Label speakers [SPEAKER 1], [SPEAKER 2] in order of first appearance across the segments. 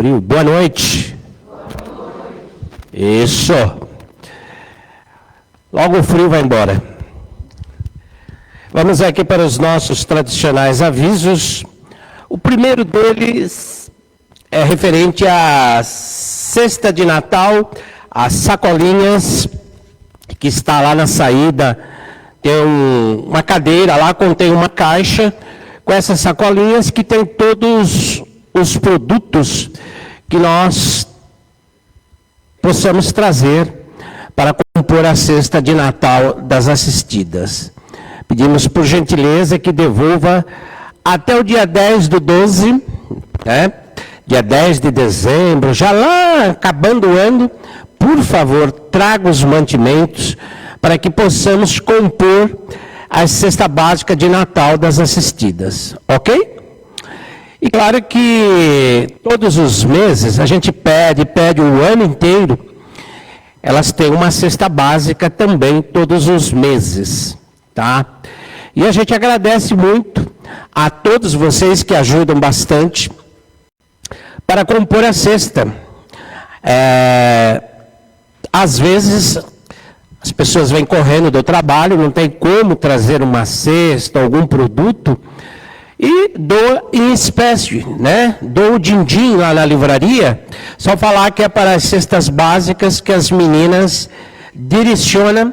[SPEAKER 1] Frio. Boa noite. Isso. Logo o frio vai embora. Vamos aqui para os nossos tradicionais avisos. O primeiro deles é referente à cesta de Natal, as sacolinhas, que está lá na saída. Tem uma cadeira lá, contém uma caixa com essas sacolinhas que tem todos os produtos que nós possamos trazer para compor a cesta de Natal das assistidas. Pedimos por gentileza que devolva até o dia 10/12, né? Dia 10 de dezembro, já lá acabando o ano, por favor, traga os mantimentos para que possamos compor a cesta básica de Natal das assistidas, ok? E claro que todos os meses a gente pede o ano inteiro, elas têm uma cesta básica também todos os meses, tá? E a gente agradece muito a todos vocês que ajudam bastante para compor a cesta. Às vezes as pessoas vêm correndo do trabalho, não tem como trazer uma cesta, algum produto, e dou em espécie, né? Dou o din-din lá na livraria, só falar que é para as cestas básicas que as meninas direcionam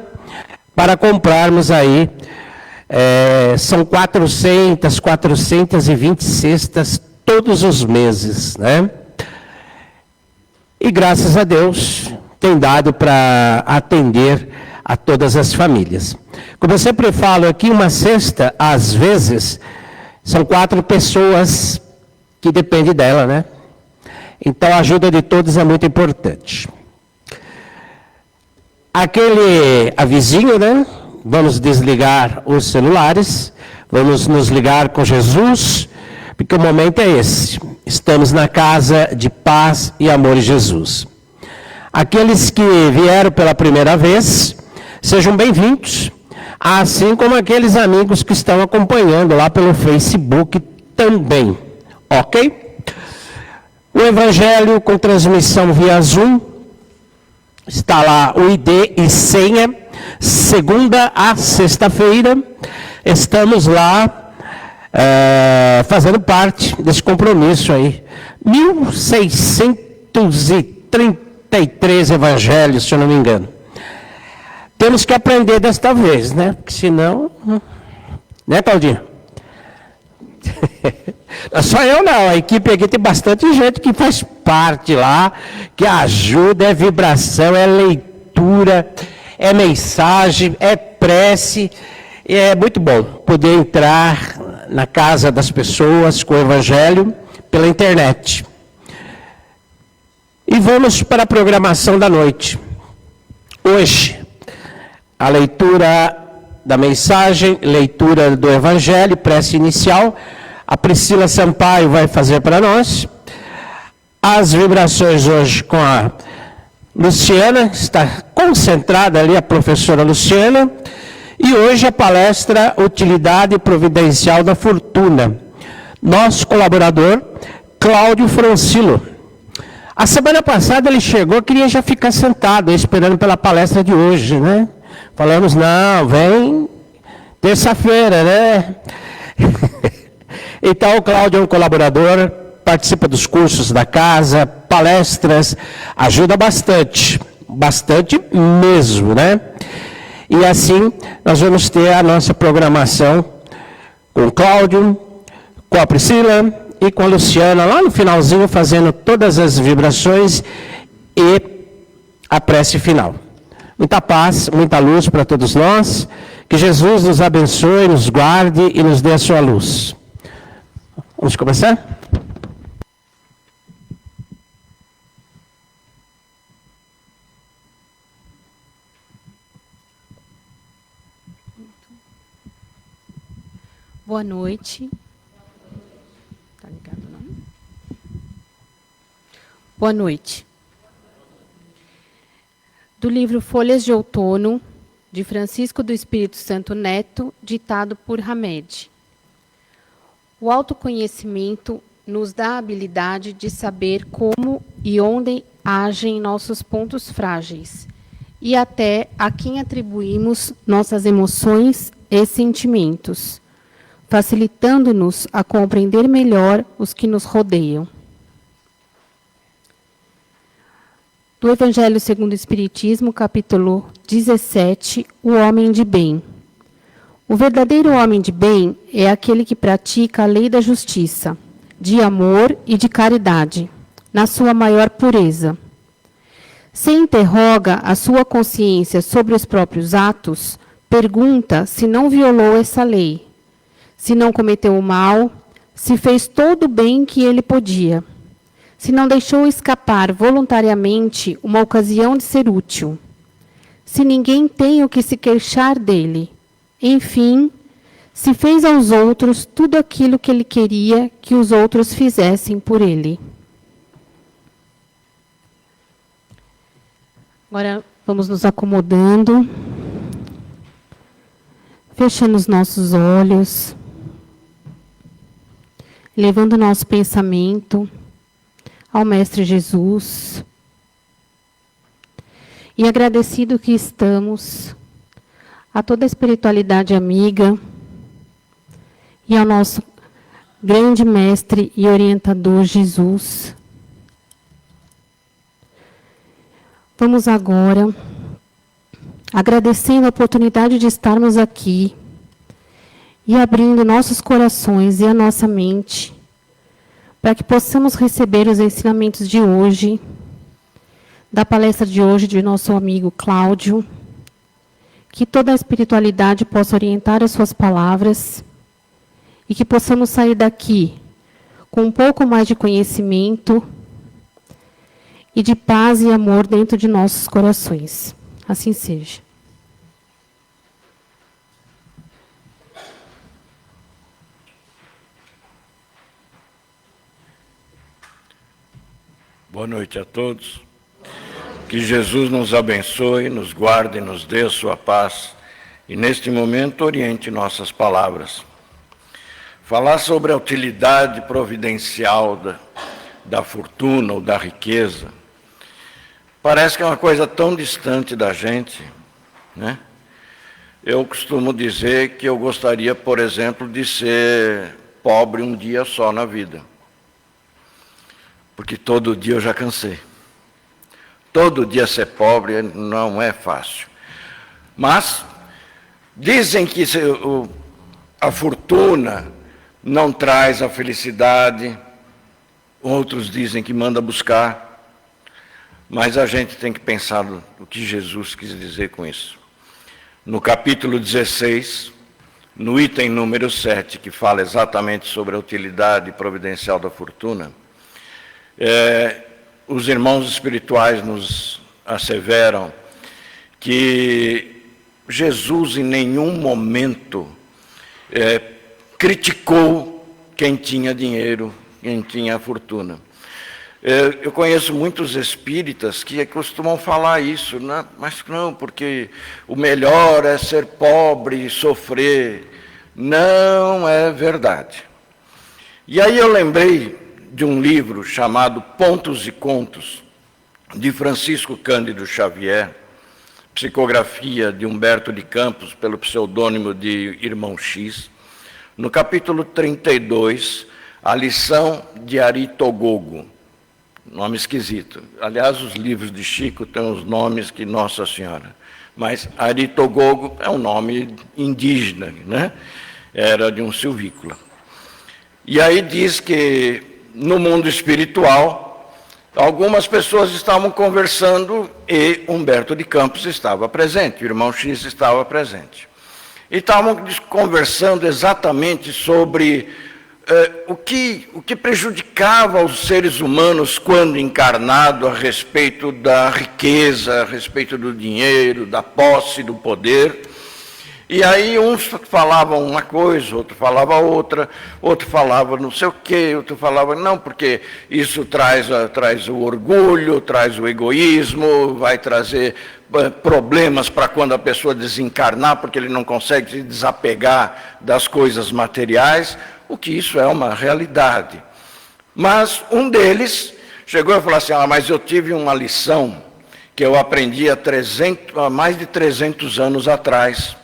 [SPEAKER 1] para comprarmos aí. São 420 cestas todos os meses, né? E graças a Deus tem dado para atender a todas as famílias. Como eu sempre falo aqui, uma cesta, às vezes, são 4 pessoas que dependem dela, né? Então, a ajuda de todos é muito importante. Aquele avisinho, né? Vamos desligar os celulares, vamos nos ligar com Jesus, porque o momento é esse. Estamos na casa de paz e amor de Jesus. Aqueles que vieram pela primeira vez, sejam bem-vindos. Assim como aqueles amigos que estão acompanhando lá pelo Facebook também, ok? O Evangelho com transmissão via Zoom, está lá o ID e senha, segunda a sexta-feira, estamos lá fazendo parte desse compromisso aí. 1633 evangelhos, se eu não me engano. Temos que aprender desta vez, né? Porque senão... Né, Claudinho? Só eu não, a equipe aqui tem bastante gente que faz parte lá, que ajuda, é vibração, é leitura, é mensagem, é prece. E é muito bom poder entrar na casa das pessoas com o Evangelho pela internet. E vamos para a programação da noite. Hoje, a leitura da mensagem, leitura do Evangelho, prece inicial. A Priscila Sampaio vai fazer para nós. As vibrações hoje com a Luciana, está concentrada ali a professora Luciana. E hoje a palestra Utilidade Providencial da Fortuna. Nosso colaborador, Cláudio Francilo. A semana passada ele chegou, queria já ficar sentado, esperando pela palestra de hoje, né? Falamos, não, vem terça-feira, né? Então, o Cláudio é um colaborador, participa dos cursos da casa, palestras, ajuda bastante mesmo, né? E assim, nós vamos ter a nossa programação com o Cláudio, com a Priscila e com a Luciana, lá no finalzinho, fazendo todas as vibrações e a prece final. Muita paz, muita luz para todos nós. Que Jesus nos abençoe, nos guarde e nos dê a sua luz. Vamos começar?
[SPEAKER 2] Boa noite. Tá ligado, não? Boa noite. Do livro Folhas de Outono, de Francisco do Espírito Santo Neto, ditado por Hamed. O autoconhecimento nos dá a habilidade de saber como e onde agem nossos pontos frágeis e até a quem atribuímos nossas emoções e sentimentos, facilitando-nos a compreender melhor os que nos rodeiam. Do Evangelho segundo o Espiritismo, capítulo 17, o homem de bem. O verdadeiro homem de bem é aquele que pratica a lei da justiça, de amor e de caridade, na sua maior pureza. Se interroga a sua consciência sobre os próprios atos, pergunta se não violou essa lei, se não cometeu o mal, se fez todo o bem que ele podia, se não deixou escapar voluntariamente uma ocasião de ser útil, se ninguém tem o que se queixar dele, enfim, se fez aos outros tudo aquilo que ele queria que os outros fizessem por ele. Agora vamos nos acomodando, fechando os nossos olhos, levando o nosso pensamento ao Mestre Jesus. E agradecido que estamos a toda a espiritualidade amiga e ao nosso grande Mestre e orientador Jesus. Vamos agora, agradecendo a oportunidade de estarmos aqui e abrindo nossos corações e a nossa mente para que possamos receber os ensinamentos de hoje, da palestra de hoje de nosso amigo Cláudio, que toda a espiritualidade possa orientar as suas palavras e que possamos sair daqui com um pouco mais de conhecimento e de paz e amor dentro de nossos corações. Assim seja.
[SPEAKER 3] Boa noite a todos. Que Jesus nos abençoe, nos guarde, nos dê a sua paz e, neste momento, oriente nossas palavras. Falar sobre a utilidade providencial da fortuna ou da riqueza parece que é uma coisa tão distante da gente, né? Eu costumo dizer que eu gostaria, por exemplo, de ser pobre um dia só na vida, porque todo dia eu já cansei. Todo dia ser pobre não é fácil. Mas dizem que a fortuna não traz a felicidade, outros dizem que manda buscar, mas a gente tem que pensar no que Jesus quis dizer com isso. No capítulo 16, no item número 7, que fala exatamente sobre a utilidade providencial da fortuna, os irmãos espirituais nos asseveram que Jesus em nenhum momento criticou quem tinha dinheiro, quem tinha fortuna. Eu conheço muitos espíritas que costumam falar isso, né? Mas não, porque o melhor é ser pobre e sofrer. Não é verdade. E aí eu lembrei de um livro chamado Pontos e Contos, de Francisco Cândido Xavier, psicografia de Humberto de Campos, pelo pseudônimo de Irmão X, no capítulo 32, a lição de Aritogogo. Nome esquisito. Aliás, os livros de Chico têm os nomes que Nossa Senhora. Mas Aritogogo é um nome indígena, né? Era de um silvícola. E aí diz que no mundo espiritual, algumas pessoas estavam conversando e Humberto de Campos estava presente, o irmão X estava presente. E estavam conversando exatamente sobre o que prejudicava os seres humanos quando encarnado a respeito da riqueza, a respeito do dinheiro, da posse, do poder. E aí uns falavam uma coisa, outro falava outra, outro falava não sei o quê, outro falava não, porque isso traz o orgulho, traz o egoísmo, vai trazer problemas para quando a pessoa desencarnar, porque ele não consegue se desapegar das coisas materiais, o que isso é uma realidade. Mas um deles chegou e falou assim, mas eu tive uma lição que eu aprendi há mais de 300 anos atrás.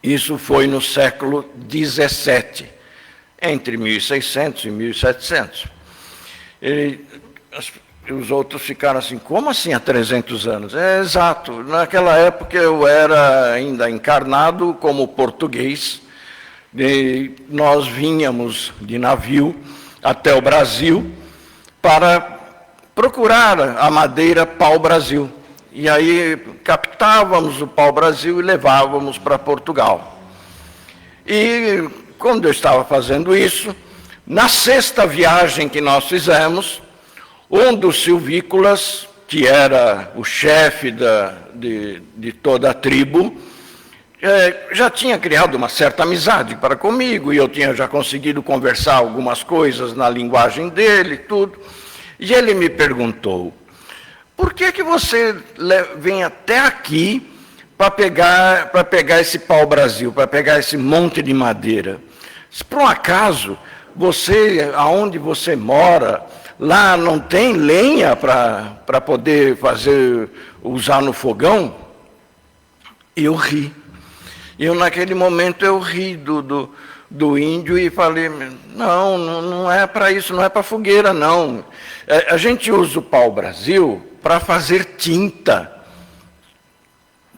[SPEAKER 3] Isso foi no século XVII, entre 1600 e 1700. Os outros ficaram assim, como assim há 300 anos? É exato, naquela época eu era ainda encarnado como português, e nós vínhamos de navio até o Brasil para procurar a madeira pau-brasil. E aí captávamos o pau-brasil e levávamos para Portugal. E quando eu estava fazendo isso, na sexta viagem que nós fizemos, um dos silvícolas, que era o chefe de toda a tribo, já tinha criado uma certa amizade para comigo, e eu tinha já conseguido conversar algumas coisas na linguagem dele, tudo. E ele me perguntou, por que você vem até aqui para pegar esse pau-brasil, para pegar esse monte de madeira? Se por um acaso, aonde você mora, lá não tem lenha para poder usar no fogão? Eu ri. Naquele momento eu ri do índio e falei, não é para isso, não é para fogueira, não. A gente usa o pau-brasil para fazer tinta.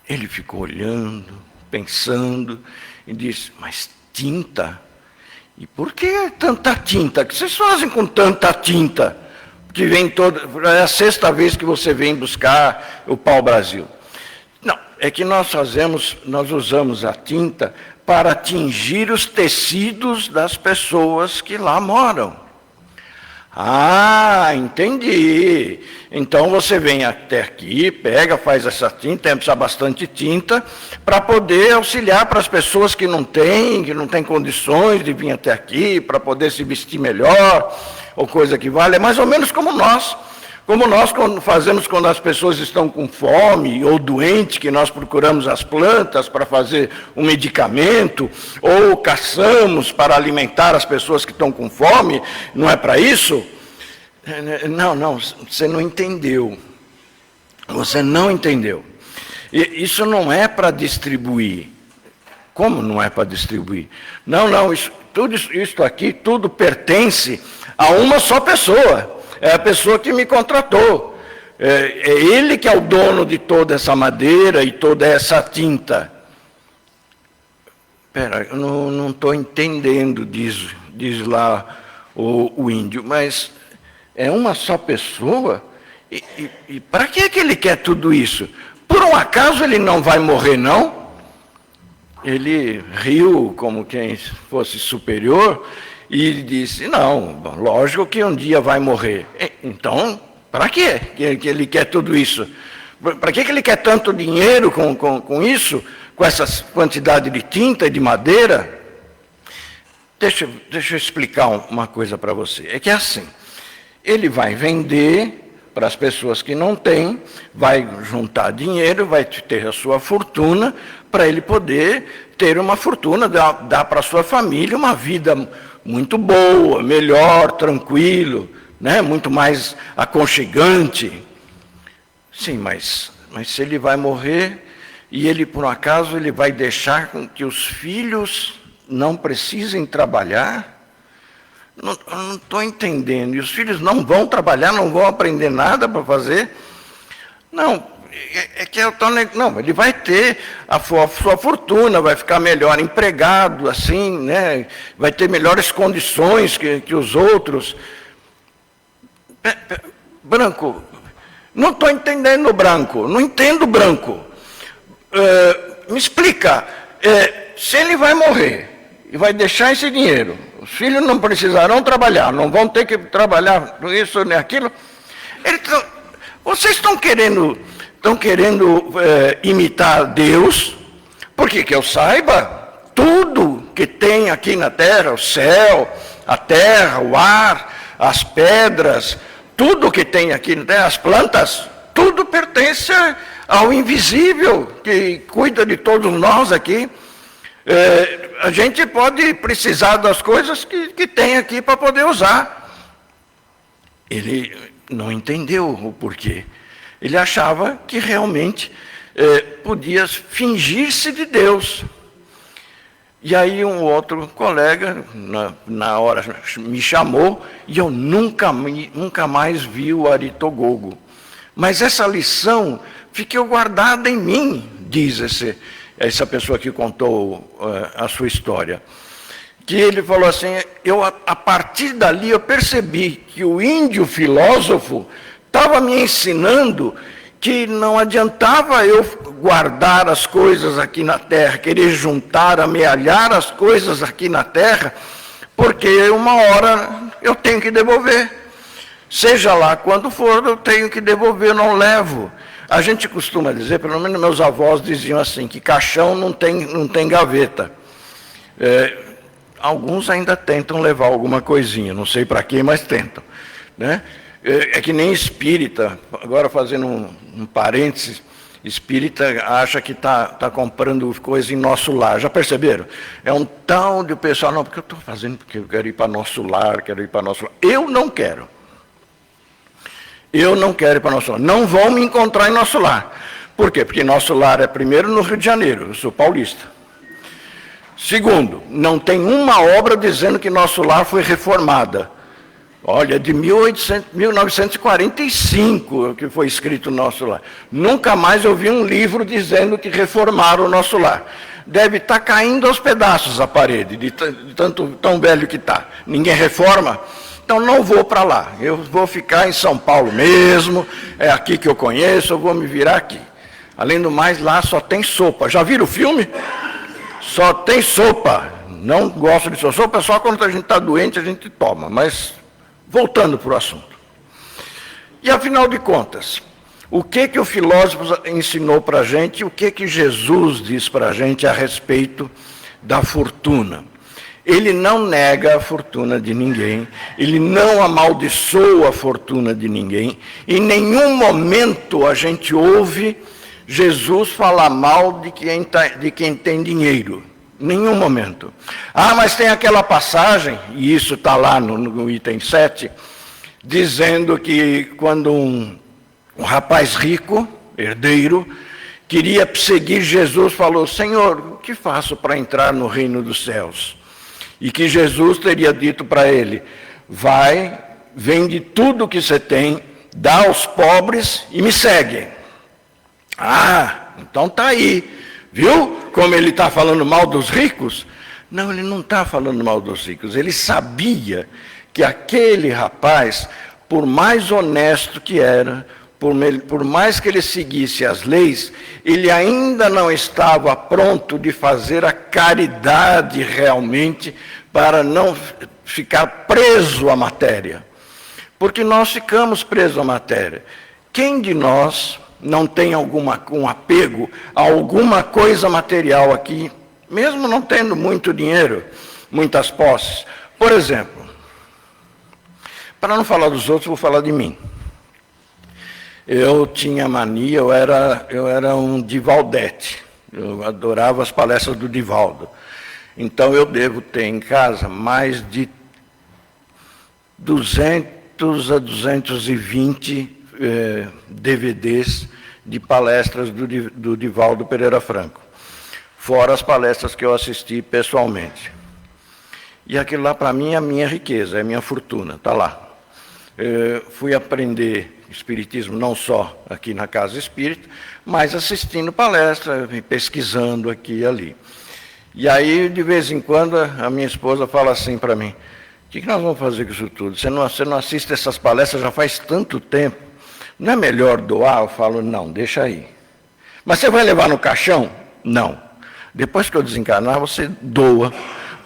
[SPEAKER 3] Ele ficou olhando, pensando, e disse, mas tinta? E por que tanta tinta? O que vocês fazem com tanta tinta? Que é a sexta vez que você vem buscar o pau-brasil. Não, é que nós usamos a tinta para tingir os tecidos das pessoas que lá moram. Ah, entendi. Então você vem até aqui, faz essa tinta, precisa bastante tinta, para poder auxiliar para as pessoas que não têm condições de vir até aqui, para poder se vestir melhor, ou coisa que vale. É mais ou menos como nós fazemos quando as pessoas estão com fome ou doentes, que nós procuramos as plantas para fazer um medicamento, ou caçamos para alimentar as pessoas que estão com fome, não é para isso? Não, você não entendeu. Você não entendeu. Isso não é para distribuir. Como não é para distribuir? Não, isso aqui, tudo pertence a uma só pessoa. É a pessoa que me contratou. É ele que é o dono de toda essa madeira e toda essa tinta. Espera, eu não estou entendendo, diz lá o índio, mas é uma só pessoa? E para que ele quer tudo isso? Por um acaso ele não vai morrer, não? Ele riu como quem fosse superior, e disse, não, lógico que um dia vai morrer. Então, para quê que ele quer tudo isso? Para que ele quer tanto dinheiro com isso, com essa quantidade de tinta e de madeira? Deixa eu explicar uma coisa para você. É que é assim, ele vai vender para as pessoas que não têm, vai juntar dinheiro, vai ter a sua fortuna, para ele poder ter uma fortuna, dar para a sua família uma vida muito boa, melhor, tranquilo, né? Muito mais aconchegante. Sim, mas se ele vai morrer e ele, por um acaso, ele vai deixar com que os filhos não precisem trabalhar? Eu não estou entendendo. E os filhos não vão trabalhar, não vão aprender nada para fazer? Não. Não, ele vai ter a sua fortuna, vai ficar melhor empregado, assim, né? Vai ter melhores condições que os outros. Branco, não estou entendendo branco, não entendo branco. Me explica, se ele vai morrer e vai deixar esse dinheiro, os filhos não precisarão trabalhar, não vão ter que trabalhar isso nem aquilo. Vocês estão querendo imitar Deus, porque que eu saiba, tudo que tem aqui na terra, o céu, a terra, o ar, as pedras, tudo que tem aqui na terra, as plantas, tudo pertence ao invisível, que cuida de todos nós aqui. A gente pode precisar das coisas que tem aqui para poder usar. Ele não entendeu o porquê. Ele achava que realmente podia fingir-se de Deus. E aí um outro colega, na hora, me chamou, e eu nunca mais vi o Aritogógo. Mas essa lição ficou guardada em mim, diz essa pessoa que contou a sua história. Que ele falou assim, a partir dali eu percebi que o índio filósofo estava me ensinando que não adiantava eu guardar as coisas aqui na terra, querer juntar, amealhar as coisas aqui na terra, porque uma hora eu tenho que devolver. Seja lá quando for, eu tenho que devolver, eu não levo. A gente costuma dizer, pelo menos meus avós diziam assim, que caixão não tem gaveta. Alguns ainda tentam levar alguma coisinha, não sei para quê, mas tentam, né? É que nem espírita, agora fazendo um parênteses, espírita acha que está comprando coisa em nosso lar, já perceberam? É um tal de pessoal, não, porque eu estou fazendo, porque eu quero ir para nosso lar, Eu não quero. Eu não quero ir para nosso lar. Não vão me encontrar em nosso lar. Por quê? Porque nosso lar é primeiro no Rio de Janeiro, eu sou paulista. Segundo, não tem uma obra dizendo que nosso lar foi reformada. Olha, de 1945 que foi escrito o nosso lar. Nunca mais eu vi um livro dizendo que reformaram o nosso lar. Deve estar caindo aos pedaços a parede, de tão velho que está. Ninguém reforma. Então não vou para lá. Eu vou ficar em São Paulo mesmo, é aqui que eu conheço, eu vou me virar aqui. Além do mais, lá só tem sopa. Já viram o filme? Só tem sopa. Não gosto de sopa, só quando a gente está doente a gente toma, mas... Voltando para o assunto. E, afinal de contas, o que o filósofo ensinou para a gente, o que Jesus diz para a gente a respeito da fortuna? Ele não nega a fortuna de ninguém, ele não amaldiçoa a fortuna de ninguém, em nenhum momento a gente ouve Jesus falar mal de quem tem dinheiro. Nenhum momento. Mas tem aquela passagem, e isso está lá no item 7, dizendo que quando um rapaz rico, herdeiro, queria seguir Jesus, falou, Senhor, o que faço para entrar no reino dos céus? E que Jesus teria dito para ele, vai, vende tudo o que você tem, dá aos pobres e me segue. Então está aí. Viu como ele está falando mal dos ricos? Não, ele não está falando mal dos ricos. Ele sabia que aquele rapaz, por mais honesto que era, por mais que ele seguisse as leis, ele ainda não estava pronto de fazer a caridade realmente para não ficar preso à matéria. Porque nós ficamos presos à matéria. Quem de nós não tem um apego a alguma coisa material aqui, mesmo não tendo muito dinheiro, muitas posses? Por exemplo, para não falar dos outros, vou falar de mim. Eu tinha mania, eu era um Divaldete, eu adorava as palestras do Divaldo. Então eu devo ter em casa mais de 200 a 220 DVDs de palestras do Divaldo Pereira Franco, fora as palestras que eu assisti pessoalmente. E aquilo lá, para mim, é a minha riqueza, é a minha fortuna, está lá. Fui aprender espiritismo não só aqui na Casa Espírita, mas assistindo palestras, pesquisando aqui e ali. E aí, de vez em quando, a minha esposa fala assim para mim, o que nós vamos fazer com isso tudo? Você não assiste essas palestras já faz tanto tempo. Não é melhor doar? Eu falo, não, deixa aí. Mas você vai levar no caixão? Não. Depois que eu desencarnar, você doa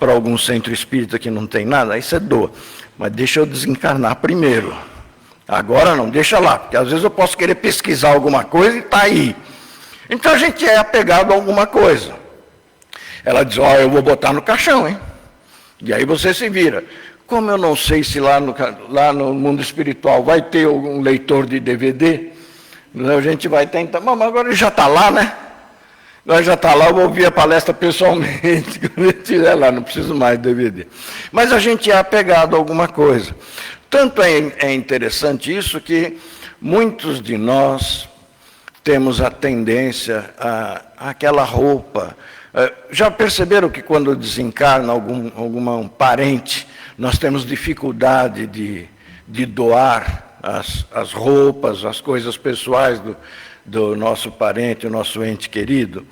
[SPEAKER 3] para algum centro espírita que não tem nada, aí você doa. Mas deixa eu desencarnar primeiro. Agora não, deixa lá, porque às vezes eu posso querer pesquisar alguma coisa e está aí. Então a gente é apegado a alguma coisa. Ela diz, eu vou botar no caixão, hein? E aí você se vira. Como eu não sei se lá no mundo espiritual vai ter algum leitor de DVD, a gente vai tentar, mas agora ele já está lá, né? Agora já está lá, eu vou ouvir a palestra pessoalmente, quando ele estiver lá, não preciso mais de DVD. Mas a gente é apegado a alguma coisa. Tanto é interessante isso que muitos de nós temos a tendência àquela roupa. Já perceberam que quando desencarna algum parente, nós temos dificuldade de doar as roupas, as coisas pessoais do nosso parente, o nosso ente querido?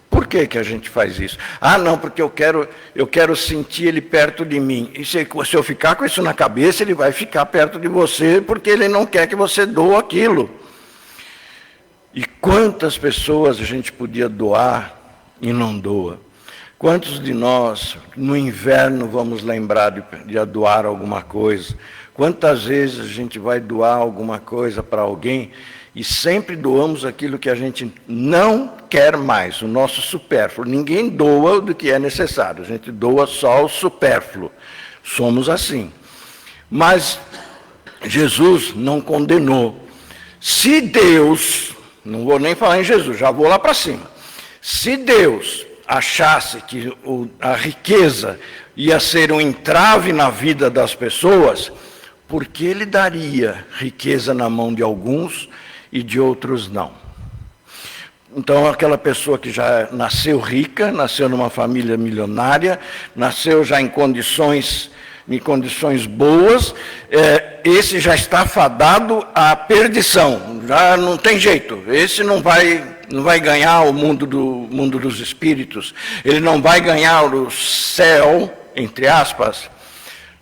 [SPEAKER 3] Por que a gente faz isso? Não, porque eu quero sentir ele perto de mim. E se eu ficar com isso na cabeça, ele vai ficar perto de você, porque ele não quer que você doe aquilo. E quantas pessoas a gente podia doar e não doa? Quantos de nós, no inverno, vamos lembrar de doar alguma coisa? Quantas vezes a gente vai doar alguma coisa para alguém e sempre doamos aquilo que a gente não quer mais, o nosso supérfluo. Ninguém doa do que é necessário, a gente doa só o supérfluo. Somos assim. Mas Jesus não condenou. Se Deus, não vou nem falar em Jesus, já vou lá para cima. Se Deus achasse que a riqueza ia ser um entrave na vida das pessoas, por que ele daria riqueza na mão de alguns e de outros não? Então, aquela pessoa que já nasceu rica, nasceu numa família milionária, nasceu já em condições boas, esse já está fadado à perdição, já não tem jeito, esse não vai ganhar o mundo dos espíritos, ele não vai ganhar o céu, entre aspas.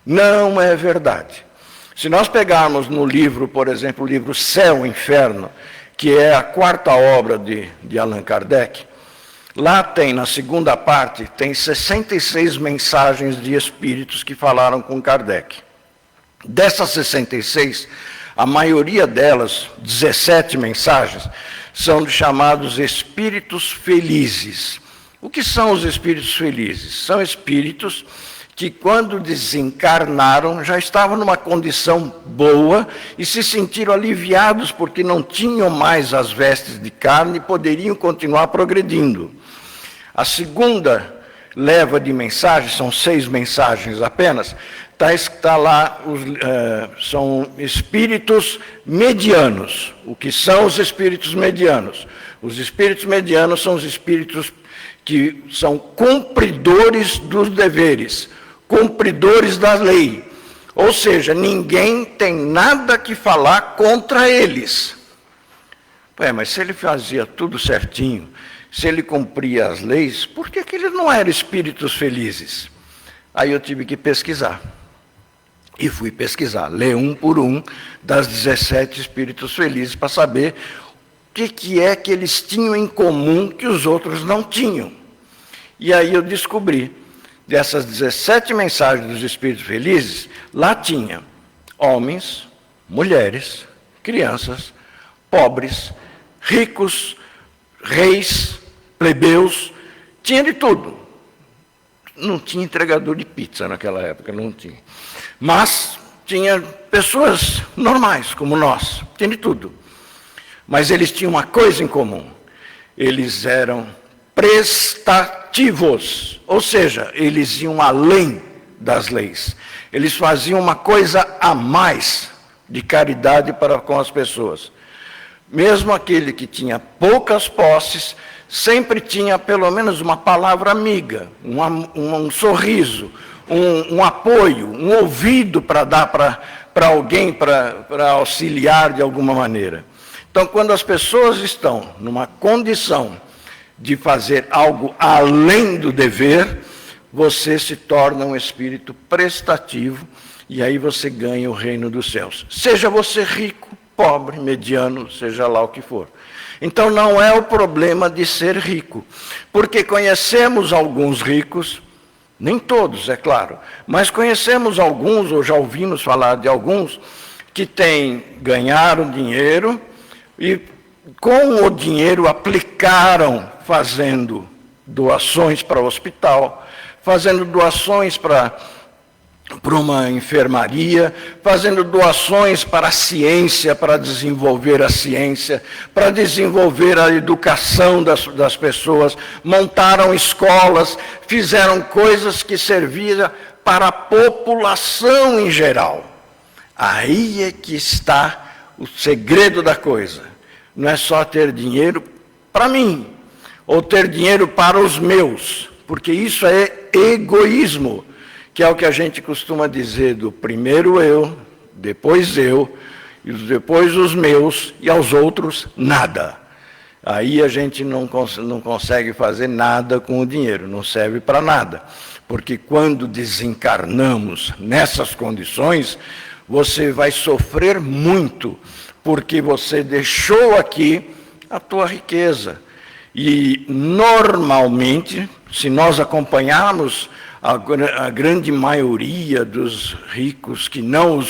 [SPEAKER 3] Não é verdade. Se nós pegarmos no livro, por exemplo, o livro Céu e Inferno, que é a quarta obra de Allan Kardec, lá tem, na segunda parte, tem 66 mensagens de espíritos que falaram com Kardec. Dessas 66, a maioria delas, 17 mensagens, são de chamados espíritos felizes. O que são os espíritos felizes? São espíritos que, quando desencarnaram, já estavam numa condição boa e se sentiram aliviados porque não tinham mais as vestes de carne e poderiam continuar progredindo. A segunda leva de mensagens, são 6 mensagens apenas, está lá, são espíritos medianos. O que são os espíritos medianos? Os espíritos medianos são os espíritos que são cumpridores dos deveres, cumpridores da lei. Ou seja, ninguém tem nada que falar contra eles. Mas se ele fazia tudo certinho, se ele cumpria as leis, por que eles não eram espíritos felizes? Aí eu tive que pesquisar. E fui pesquisar, ler um por um das 17 espíritos felizes para saber o que é que eles tinham em comum que os outros não tinham. E aí eu descobri, dessas 17 mensagens dos espíritos felizes, lá tinha homens, mulheres, crianças, pobres, ricos, reis, plebeus, tinha de tudo. Não tinha entregador de pizza naquela época, não tinha. Mas tinha pessoas normais, como nós, tinha de tudo. Mas eles tinham uma coisa em comum. Eles eram prestativos, ou seja, eles iam além das leis. Eles faziam uma coisa a mais de caridade para com as pessoas. Mesmo aquele que tinha poucas posses, sempre tinha pelo menos uma palavra amiga, um sorriso, um apoio, um ouvido para dar para alguém, para auxiliar de alguma maneira. Então, quando as pessoas estão numa condição de fazer algo além do dever, você se torna um espírito prestativo e aí você ganha o reino dos céus. Seja você rico, pobre, mediano, seja lá o que for. Então não é o problema de ser rico, porque conhecemos alguns ricos, nem todos, é claro, mas conhecemos alguns, ou já ouvimos falar de alguns, que ganharam dinheiro e com o dinheiro aplicaram fazendo doações para o hospital, fazendo doações para uma enfermaria, fazendo doações para a ciência, para desenvolver a ciência, para desenvolver a educação das pessoas, montaram escolas, fizeram coisas que serviam para a população em geral. Aí é que está o segredo da coisa. Não é só ter dinheiro para mim, ou ter dinheiro para os meus, porque isso é egoísmo, que é o que a gente costuma dizer do primeiro eu, depois eu, e depois os meus, e aos outros nada. Aí a gente não consegue fazer nada com o dinheiro, não serve para nada. Porque quando desencarnamos nessas condições, você vai sofrer muito, porque você deixou aqui a tua riqueza. E normalmente, se nós acompanharmos a grande maioria dos ricos que não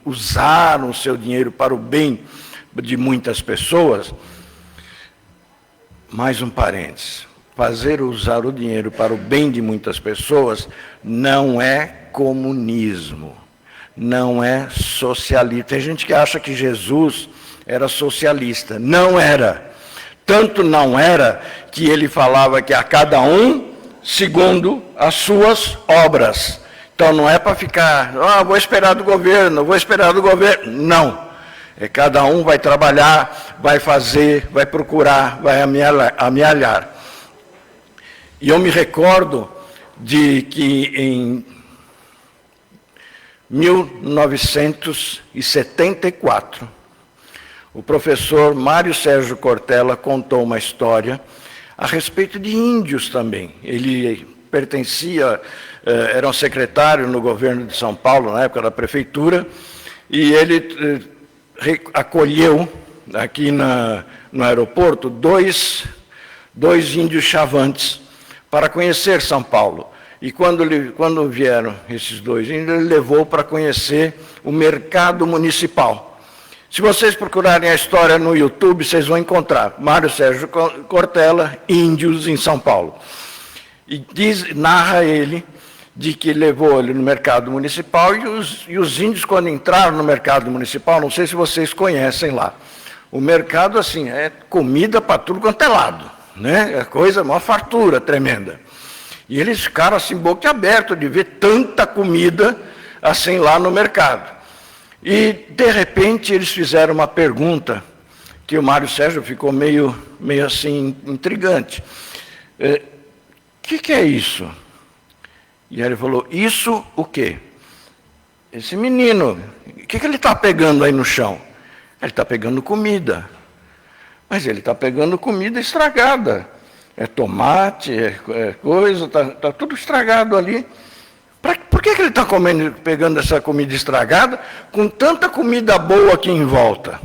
[SPEAKER 3] usaram o seu dinheiro para o bem de muitas pessoas, mais um parênteses, usar o dinheiro para o bem de muitas pessoas não é comunismo, não é socialista. Tem gente que acha que Jesus era socialista. Não era. Tanto não era que ele falava que a cada um segundo as suas obras. Então não é para ficar, vou esperar do governo, vou esperar do governo. Não. É cada um vai trabalhar, vai fazer, vai procurar, vai amealhar. E eu me recordo de que em 1974, o professor Mário Sérgio Cortella contou uma história a respeito de índios também. Ele pertencia, era um secretário no governo de São Paulo, na época da prefeitura, e ele acolheu aqui no aeroporto dois índios chavantes para conhecer São Paulo. E quando vieram esses dois índios, ele levou para conhecer o mercado municipal. Se vocês procurarem a história no YouTube, vocês vão encontrar Mário Sérgio Cortella, índios em São Paulo. E narra ele de que levou ele no mercado municipal e os índios, quando entraram no mercado municipal, não sei se vocês conhecem lá, o mercado, assim, é comida para tudo quanto é lado, né? É coisa, uma fartura tremenda. E eles ficaram assim, boquiabertos de ver tanta comida assim lá no mercado. E, de repente, eles fizeram uma pergunta que o Mário Sérgio ficou meio assim, intrigante. O que é isso? E aí ele falou, isso o quê? Esse menino, o que ele está pegando aí no chão? Ele está pegando comida. Mas ele está pegando comida estragada. É tomate, é coisa, está tudo estragado ali. Por que ele está pegando essa comida estragada com tanta comida boa aqui em volta?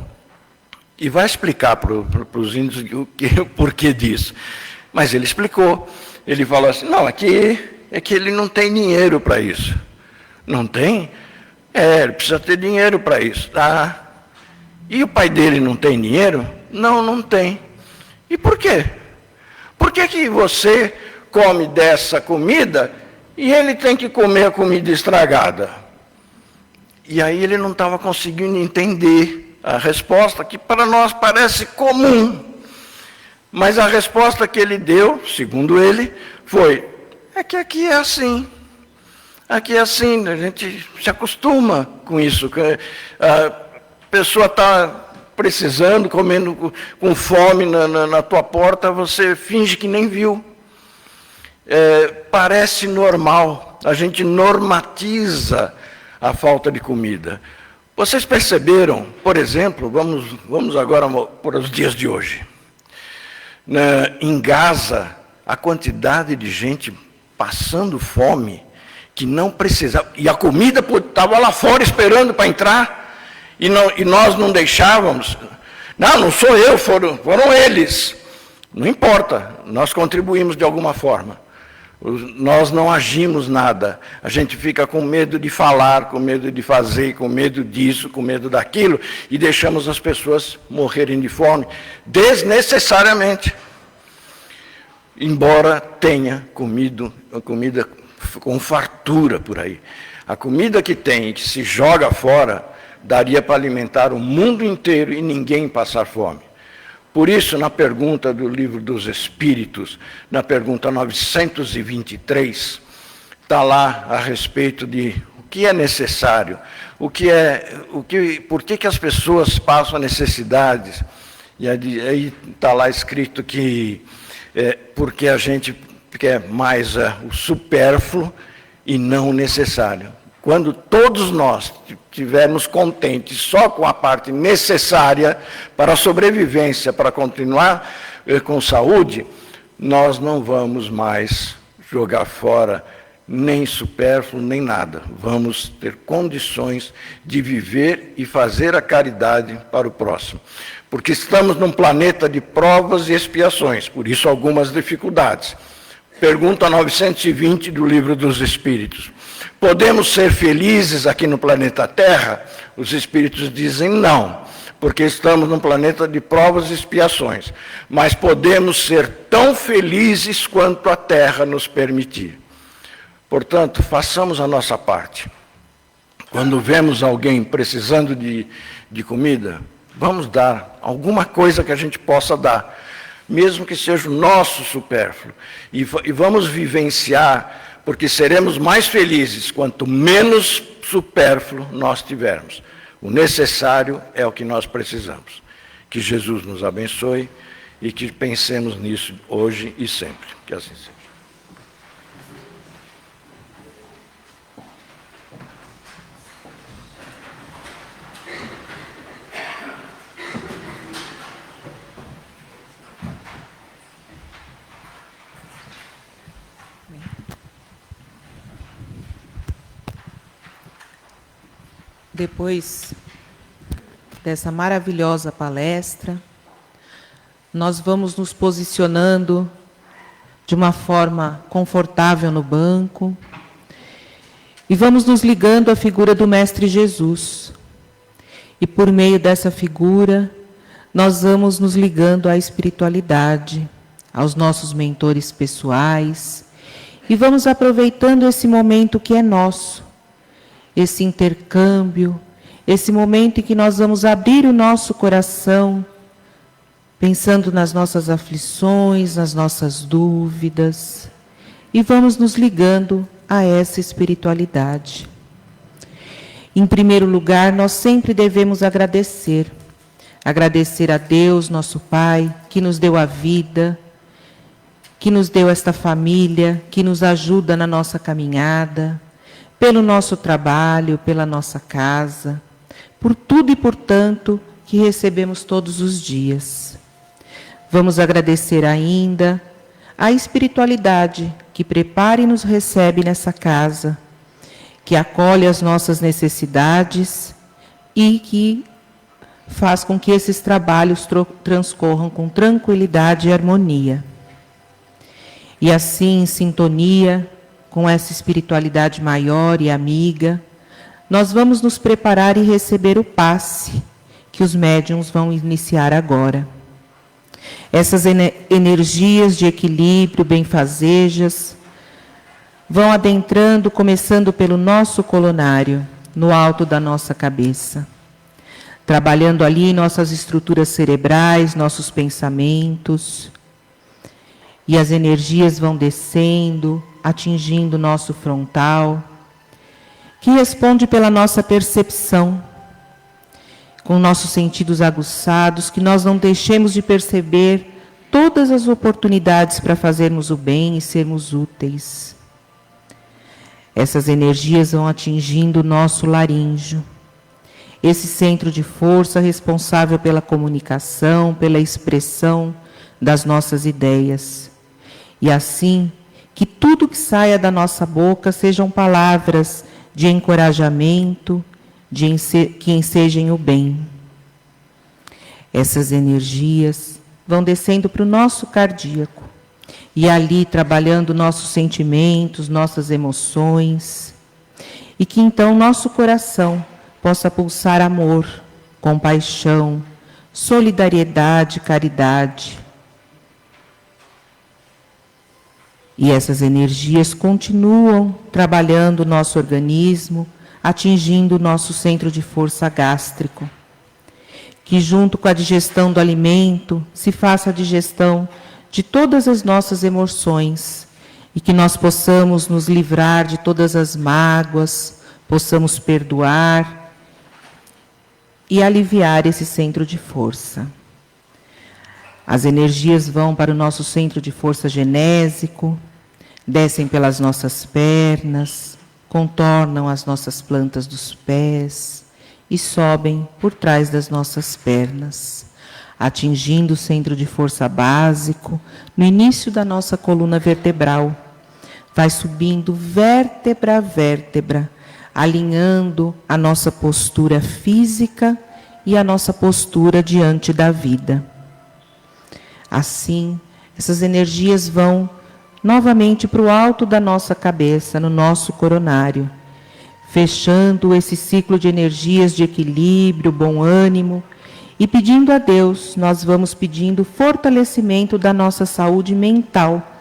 [SPEAKER 3] E vai explicar para os índios o porquê disso. Mas ele explicou. Ele falou assim, não, é que ele não tem dinheiro para isso. Não tem? Ele precisa ter dinheiro para isso. Ah, e o pai dele não tem dinheiro? Não, não tem. E por quê? Por que você come dessa comida e ele tem que comer a comida estragada? E aí ele não estava conseguindo entender a resposta, que para nós parece comum. Mas a resposta que ele deu, segundo ele, foi, que aqui é assim. Aqui é assim, a gente se acostuma com isso. A pessoa está precisando, comendo com fome na tua porta, você finge que nem viu. Parece normal, a gente normatiza a falta de comida. Vocês perceberam, por exemplo, vamos agora para os dias de hoje. Em Gaza, a quantidade de gente passando fome, que não precisava, e a comida estava lá fora esperando para entrar, e nós não deixávamos. Não sou eu, foram eles. Não importa, nós contribuímos de alguma forma. Nós não agimos nada. A gente fica com medo de falar, com medo de fazer, com medo disso, com medo daquilo, e deixamos as pessoas morrerem de fome desnecessariamente. Embora tenha comida com fartura por aí. A comida que tem, que se joga fora, daria para alimentar o mundo inteiro e ninguém passar fome. Por isso, na pergunta do Livro dos Espíritos, na pergunta 923, está lá a respeito de o que é necessário por que as pessoas passam necessidades? E aí está lá escrito que porque a gente quer mais o supérfluo e não o necessário. Quando todos nós estivermos contentes só com a parte necessária para a sobrevivência, para continuar com saúde, nós não vamos mais jogar fora nem supérfluo, nem nada. Vamos ter condições de viver e fazer a caridade para o próximo. Porque estamos num planeta de provas e expiações, por isso algumas dificuldades. Pergunta 920 do Livro dos Espíritos. Podemos ser felizes aqui no planeta Terra? Os Espíritos dizem não, porque estamos num planeta de provas e expiações. Mas podemos ser tão felizes quanto a Terra nos permitir. Portanto, façamos a nossa parte. Quando vemos alguém precisando de comida, vamos dar alguma coisa que a gente possa dar, mesmo que seja o nosso supérfluo. E vamos vivenciar, porque seremos mais felizes quanto menos supérfluo nós tivermos. O necessário é o que nós precisamos. Que Jesus nos abençoe e que pensemos nisso hoje e sempre. Que assim seja.
[SPEAKER 4] Depois dessa maravilhosa palestra, nós vamos nos posicionando de uma forma confortável no banco e vamos nos ligando à figura do Mestre Jesus. E por meio dessa figura, nós vamos nos ligando à espiritualidade, aos nossos mentores pessoais, e vamos aproveitando esse momento que é nosso, esse intercâmbio, esse momento em que nós vamos abrir o nosso coração, pensando nas nossas aflições, nas nossas dúvidas, e vamos nos ligando a essa espiritualidade. Em primeiro lugar, nós sempre devemos agradecer. Agradecer a Deus, nosso Pai, que nos deu a vida, que nos deu esta família, que nos ajuda na nossa caminhada, pelo nosso trabalho, pela nossa casa, por tudo e por tanto que recebemos todos os dias. Vamos agradecer ainda a espiritualidade que prepara e nos recebe nessa casa, que acolhe as nossas necessidades e que faz com que esses trabalhos transcorram com tranquilidade e harmonia. E assim, em sintonia com essa espiritualidade maior e amiga, nós vamos nos preparar e receber o passe que os médiuns vão iniciar agora. Essas energias de equilíbrio, benfazejas, vão adentrando, começando pelo nosso coronário, no alto da nossa cabeça, trabalhando ali nossas estruturas cerebrais, nossos pensamentos, e as energias vão descendo, atingindo o nosso frontal, que responde pela nossa percepção, com nossos sentidos aguçados, que nós não deixemos de perceber todas as oportunidades para fazermos o bem e sermos úteis. Essas energias vão atingindo o nosso laríngeo, esse centro de força responsável pela comunicação, pela expressão das nossas ideias. E assim, que tudo que saia da nossa boca sejam palavras de encorajamento, que ensejem o bem. Essas energias vão descendo para o nosso cardíaco, e ali trabalhando nossos sentimentos, nossas emoções, e que então nosso coração possa pulsar amor, compaixão, solidariedade, caridade. E essas energias continuam trabalhando o nosso organismo, atingindo o nosso centro de força gástrico. Que junto com a digestão do alimento, se faça a digestão de todas as nossas emoções, e que nós possamos nos livrar de todas as mágoas, possamos perdoar e aliviar esse centro de força. As energias vão para o nosso centro de força genésico, descem pelas nossas pernas, contornam as nossas plantas dos pés e sobem por trás das nossas pernas, atingindo o centro de força básico no início da nossa coluna vertebral. Vai subindo vértebra a vértebra, alinhando a nossa postura física e a nossa postura diante da vida. Assim, essas energias vão novamente para o alto da nossa cabeça, no nosso coronário, fechando esse ciclo de energias de equilíbrio, bom ânimo, e pedindo a Deus, nós vamos pedindo fortalecimento da nossa saúde mental,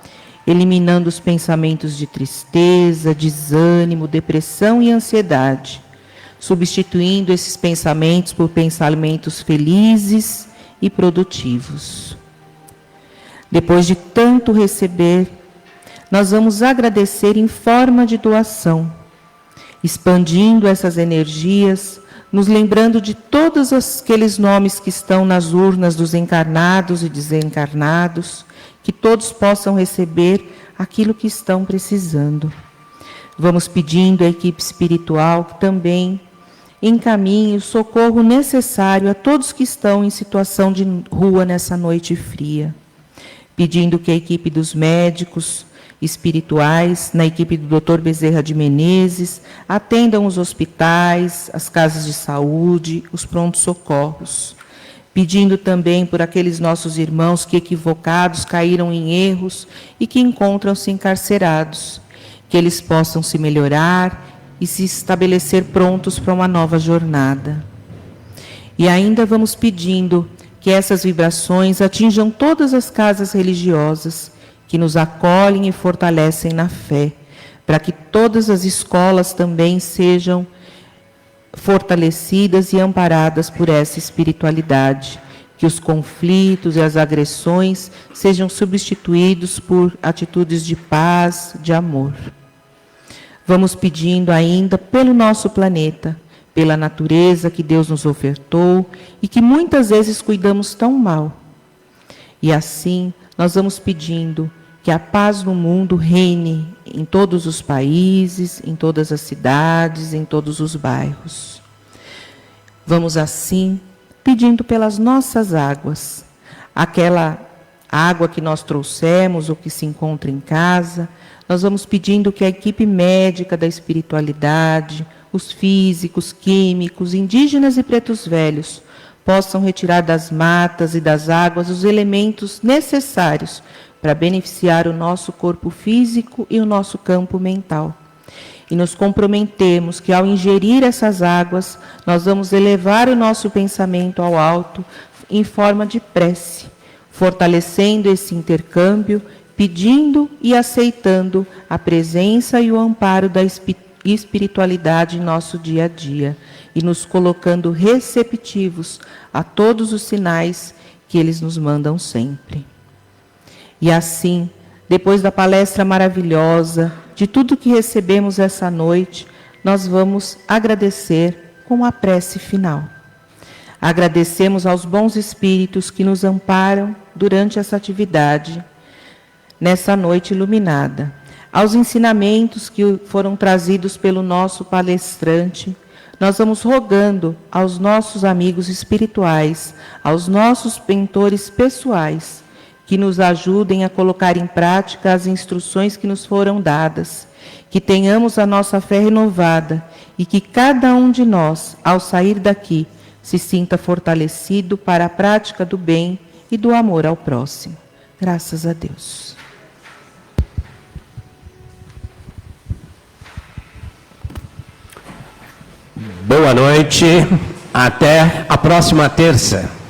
[SPEAKER 4] eliminando os pensamentos de tristeza, desânimo, depressão e ansiedade, substituindo esses pensamentos por pensamentos felizes e produtivos. Depois de tanto receber, nós vamos agradecer em forma de doação, expandindo essas energias, nos lembrando de todos aqueles nomes que estão nas urnas dos encarnados e desencarnados, que todos possam receber aquilo que estão precisando. Vamos pedindo à equipe espiritual que também encaminhe o socorro necessário a todos que estão em situação de rua nessa noite fria. Pedindo que a equipe dos médicos espirituais, na equipe do Dr. Bezerra de Menezes, atendam os hospitais, as casas de saúde, os prontos-socorros. Pedindo também por aqueles nossos irmãos que, equivocados, caíram em erros e que encontram-se encarcerados, que eles possam se melhorar e se estabelecer prontos para uma nova jornada. E ainda vamos pedindo que essas vibrações atinjam todas as casas religiosas, que nos acolhem e fortalecem na fé, para que todas as escolas também sejam fortalecidas e amparadas por essa espiritualidade, que os conflitos e as agressões sejam substituídos por atitudes de paz, de amor. Vamos pedindo ainda pelo nosso planeta, pela natureza que Deus nos ofertou e que muitas vezes cuidamos tão mal. E assim, nós vamos pedindo que a paz no mundo reine em todos os países, em todas as cidades, em todos os bairros. Vamos assim pedindo pelas nossas águas, aquela água que nós trouxemos ou que se encontra em casa, nós vamos pedindo que a equipe médica da espiritualidade, os físicos, químicos, indígenas e pretos velhos, possam retirar das matas e das águas os elementos necessários para beneficiar o nosso corpo físico e o nosso campo mental. E nos comprometemos que, ao ingerir essas águas, nós vamos elevar o nosso pensamento ao alto em forma de prece, fortalecendo esse intercâmbio, pedindo e aceitando a presença e o amparo da espiritualidade em nosso dia a dia, e nos colocando receptivos a todos os sinais que eles nos mandam sempre. E assim, depois da palestra maravilhosa, de tudo que recebemos essa noite, nós vamos agradecer com a prece final. Agradecemos aos bons espíritos que nos amparam durante essa atividade, nessa noite iluminada, aos ensinamentos que foram trazidos pelo nosso palestrante. Nós vamos rogando aos nossos amigos espirituais, aos nossos mentores pessoais, que nos ajudem a colocar em prática as instruções que nos foram dadas, que tenhamos a nossa fé renovada e que cada um de nós, ao sair daqui, se sinta fortalecido para a prática do bem e do amor ao próximo. Graças a Deus.
[SPEAKER 1] Boa noite, até a próxima terça.